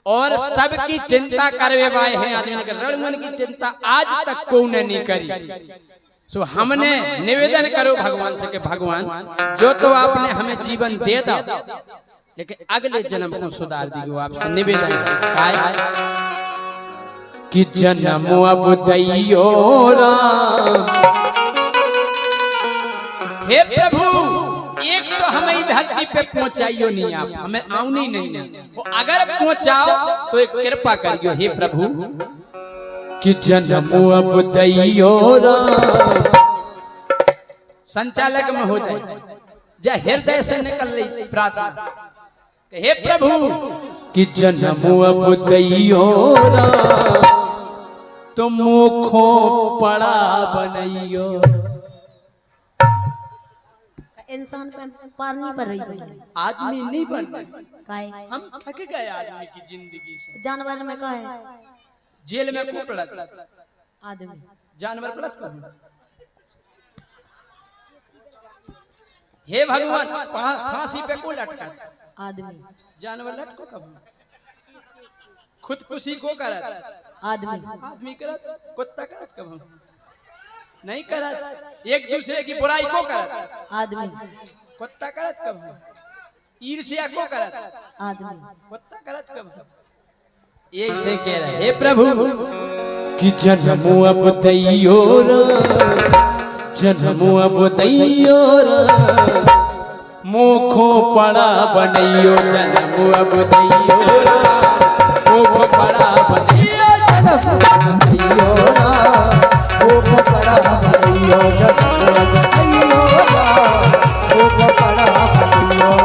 और सबकी चिंता करवे वाले हैं आदमी के रणमन की चिंता आज तक को नहीं करी। सो हमने निवेदन करो भगवान से कि भगवान जो तो आपने हमें जीवन दे दा, लेकिन अगले जन्म को सुधार दीजिए। आपसे निवेदन कि जन्म अब दैयो राम। हे प्रभु, एक तो हमें धरती पे पहुंचाइयो नहीं, आप हमें आउनी नहीं है, वो अगर पहुंचाओ तो एक कृपा करियो हे प्रभु कि जन्म अब दैयो राम। संचालक में हो जाए जा हृदय से निकल रही प्रार्थना, हे प्रभु कि जन्म अब दैयो राम, तुम मुखो पड़ा बनइयो। इंसान पे पार नहीं पड़ रही, आदमी नहीं बन काहे? हम थक गए आदमी की जिंदगी से। जानवर में का है? जेल में को पड़ा आदमी, जानवर पड़ा कौन? हे भगवान, फांसी पे को लटका आदमी, जानवर लटको कब? खुदकुशी को करत आदमी, आदमी करत, कुत्ता करत कब? नहीं करत। एक दूसरे की बुराई को करत आदमी, कुत्ता करत कब? ईर्ष्या को करत आदमी, कुत्ता करत कब? यही से कह रहे हे प्रभु कि जन्म अब दैयो राम, जन्म अब दैयो राम, मुखो पड़ा बनइयो। जन्म अब दैयो राम, मुखो पड़ा बनइयो। जन्म दैयो राम, मुखो पड़ा बनइयो। जन्म दैयो राम, मुखो पड़ा बनइयो।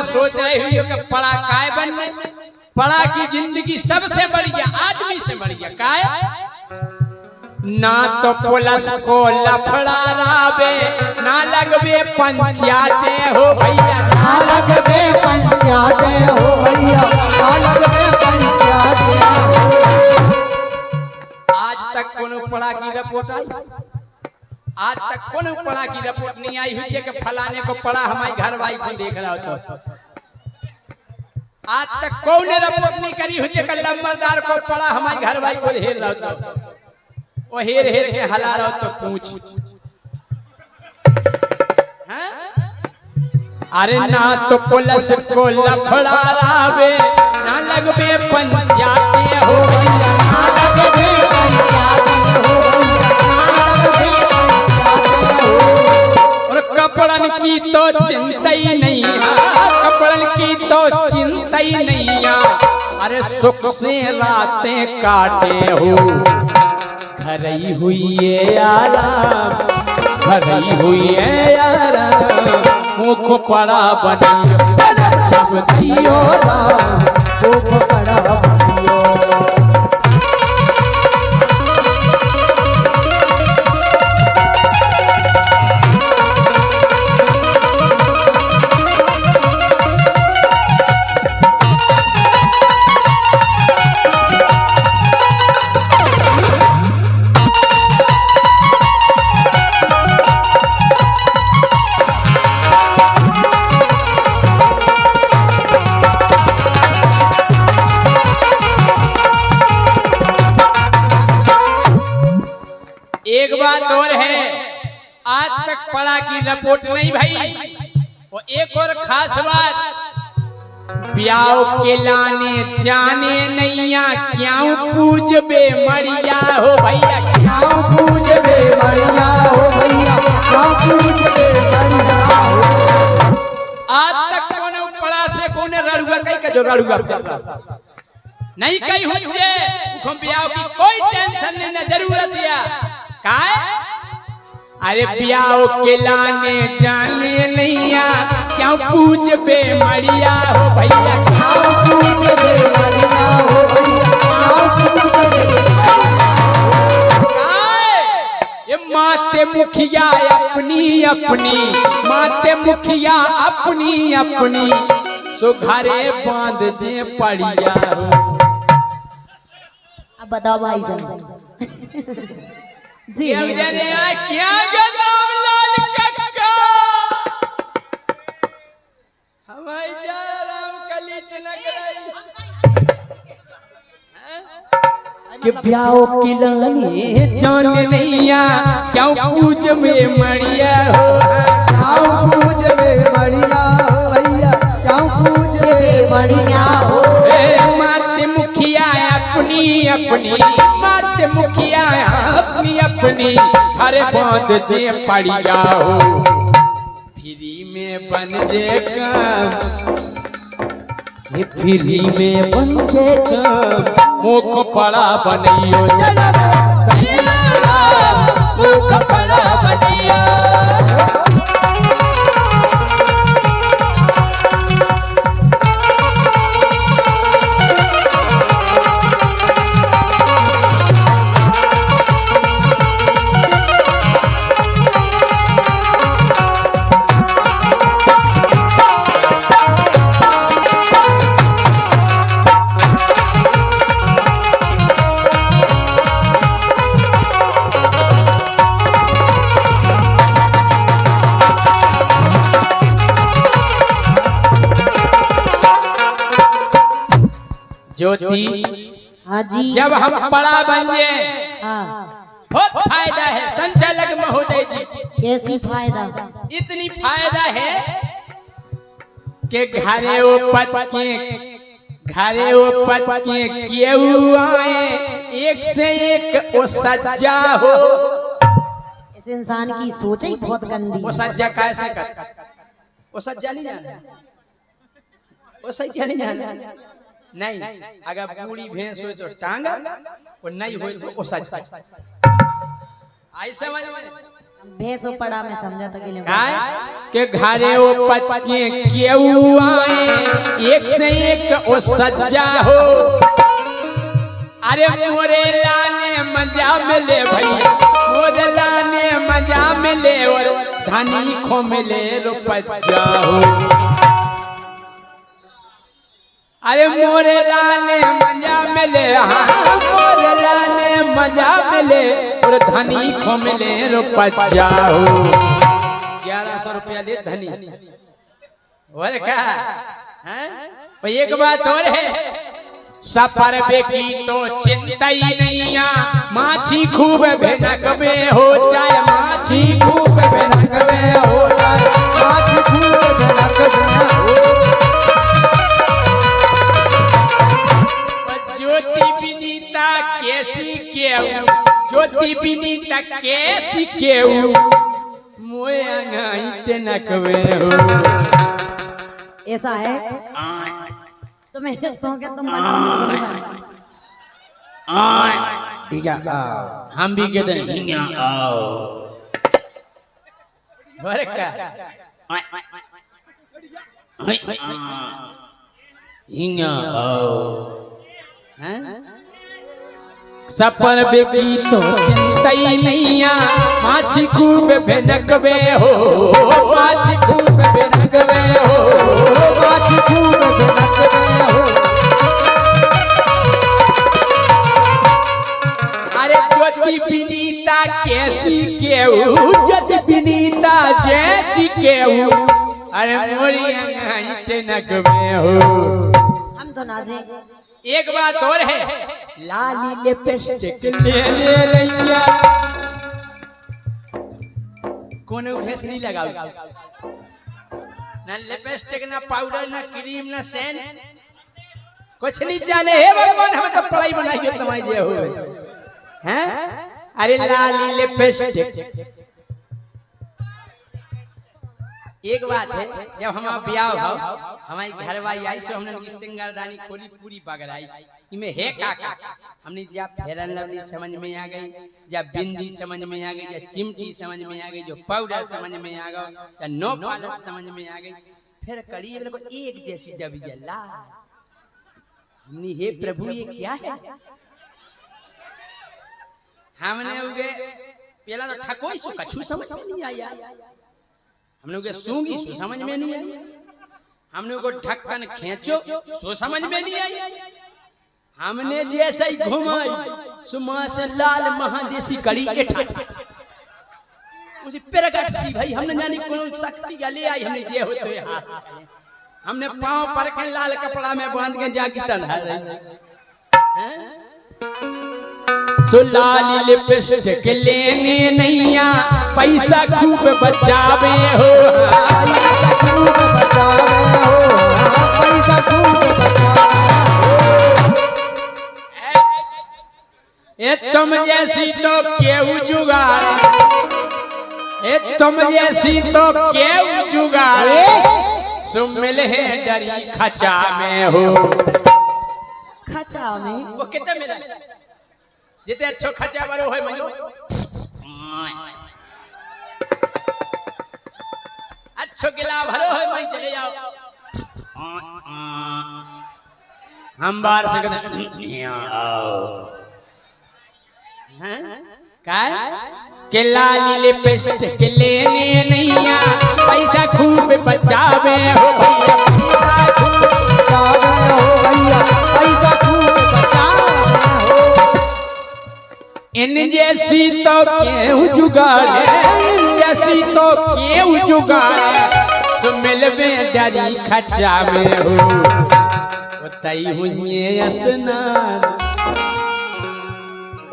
सोच रहे हुए कि पढ़ा काय बनने, पढ़ा की जिंदगी सबसे बढ़िया आदमी से बढ़िया काय ना तो पुलिस को लफड़ा रावे, ना लगवे पंचायते हो भैया, ना लगवे पंचायते हो भैया, ना लगवे पंचायते हो। आज तक कोनो पढ़ा की रिपोर्ट आई? आज तक कोनो पढ़ा की रिपोर्ट नहीं आई हुई है कि फलाने को पढ़ा हमारे घर वाली को देख रहा हो। तो आज तक कौन ने रिपोर्ट नहीं करी हुई है कि लंबरदार को पढ़ा हमारे घर वाली को हेर रहा हो। वो हेर हेर के हला रहा हो तो पूछ। अरे ना तो पुलिस को लफड़ा रावे, ना लगवे पंचायते हो भैया, ना लगवे पंचायते हो भैया, ना लगवे पंचायते हो। और कपड़न की तो चिंता ही नहीं है, कपड़न की तो चिंता ही नहीं है। अरे सुख से रातें काटे हो, घर ही हुई है आराम, घर ही हुई है आराम, मुख पड़ा बनियो। जन्म दैयो राम, मुखो पड़ा बनइयो। एक बात और है, आज तक पढ़ा की रिपोर्ट नहीं भाई। और एक और खास बात, ब्याह के लाने जाने नैया, क्यों पूजबे मरिया हो भैया, क्यों पूजबे मरिया हो भैया, क्यों पूजबे मरिया हो। आज तक कोने पढ़ा से कोने रड़ुआ कहीं का जो रड़ुआ नहीं कहीं हुज्जे उखम ब्याह की कोई टेंशन नहीं ना जरूरत है काय। अरे ब्याह के लाने जाने नैया, क्यों पूजबे मरिया हो भैया, क्यों पूजबे मरिया हो भैया, क्यों पूजबे ये माते मुखिया अपनी अपनी, माते मुखिया अपनी अपनी, सो घरे बांध जे पड़िया हो। अब बताओ भाई साहब जी क्या जाने क्या गदाम लाल कक्का हमारी जा राम कलीट न कराई कि ब्याहो की लानी जान नैया क्यों पूज में मड़िया हो क्यों पूज में बढ़िया हो भैया क्यों पूज में बढ़िया हो माते मुखिया अपनी अपनी माते मुखिया अपनी अपनी हर बात जे पड़िया हो फ्री में बन जे काम ये फ्री में बन जे काम मुख पड़ा बनियो चलो मुख पड़ा बनियो ज्योति हाँ जी जब हम बड़ा बन गए हाँ बहुत फायदा है संचालक महोदय जी कैसी फायदा इतनी फायदा है कि घरे ऊपर के केहू आए एक से एक वो सज्जा हो इस इंसान की सोच ही बहुत गंदी वो सज्जा कैसे कर वो सज्जा नहीं जाना वो सज्जा नहीं जाना नहीं अगर बूढ़ी भैंस हो तो टांगा और नहीं हो तो वो सज्जा आई समझ में भैंस पड़ा मैं समझा था के घरे ऊपर के केहू आए एक से एक वो सज्जा हो अरे मोरे लाने मजा मिले भैया मोरे लाने मजा मिले और धनी खो मिले रुपया हो अरे मोरे लाने मजा मिले मोरे लाने मजा मिले और धनी खो मिले रुपया हो 1100 रुपया दे धनी और क्या हैं एक बात और है सफर बेकी तो चिंता ही नहीं माछी खूब भेनक में हो जाए माछी खूब भेनक में हो जाए माछी खूब भेनक में हो ज्योति विनीता कैसी केहू ज्योति विनीता कैसी केहू मोए अंगाई टेनक में हो ऐसा है तो मैं सो के तुम ठीक है हम भी कहते हैं हिंगा आओ और क्या हिंगा आओ सफर बेकी तो चिंता ही नहीं माछी खूब भेनक में हो माछी खूब भेनक में हो माछी खूब भेनक में हो अरे ज्योति विनीता कैसी केहू ज्योति विनीता जैसी केहू अरे मोरी अंगाई टेनक में हो हम तो नाजे एक बात और है लाली लिपस्टिक लेने रैया कोनो भेस नहीं लगाओ ना लिपस्टिक ना पाउडर ना क्रीम ना सेंट कुछ नहीं जाने हे भगवान हमें तो पढ़ाई बनाई है तुम्हारी जे हो हैं अरे लाली लिपस्टिक एक बात है जब हम ब्याह हो हमारी घरवाली आई सो हमने की सिंगारदानी खोली पूरी बगराई इमे है काका हमने जब फेरन लवली समझ में आ गई जब बिंदी समझ में आ गई जब चिमटी समझ में आ गई जो पाउडर समझ में आ गया या नो पॉलिश समझ में आ गई फिर कड़ी को एक जैसी डबी जला हमने हे प्रभु ये क्या है हमने उगे पहला तो ठकोई सो कछु समझ में नहीं आया हमने उगे सूंगी सो समझ में नहीं आई हमने उनको ढक्कन खींचो सो समझ में नहीं आई हमने जैसे ही घुमाई सुमा से लाल महादेशी कड़ी एठा उसे पेरगट सी भाई हमने जानी कौन शक्ति ले आई हमने जे हो तो यहाँ हमने पांव पर के लाल कपड़ा में बांध के जाके तन्हा रही सो लाली लिपस्टिक लेने नैया पैसा खूब बचावे हो खूब बचावे हो पैसा खूब बचावे ए तुम जैसी तो केहू जुगाड़ ए तुम जैसी तो केहू जुगाड़ सो मिले है डरी खचा में हो खचा में वो कितने मिला जितने अच्छो खचा बरो है मजो अच्छो गिला भरो है मैं चले जाओ हम बाहर से कहते काय के लाली लिपस्टिक लेने नैया पैसा खूब बचावे हो भैया बचावे हो भैया पैसा खूब बचावे हो इन जैसी तो केहू जुगाड़े इन जैसी तो केहू जुगाड़े तो मिलवे डरी खचा में हो ओतई हुई स्नान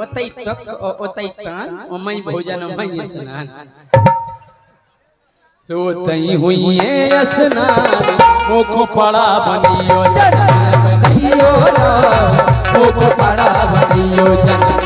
ओतई तक ओतई तान ओमई भोजन ओमई स्नान तो ओतई हुई स्नान मोको पड़ा बनियो जन बनियो ना मोको पड़ा बनियो जन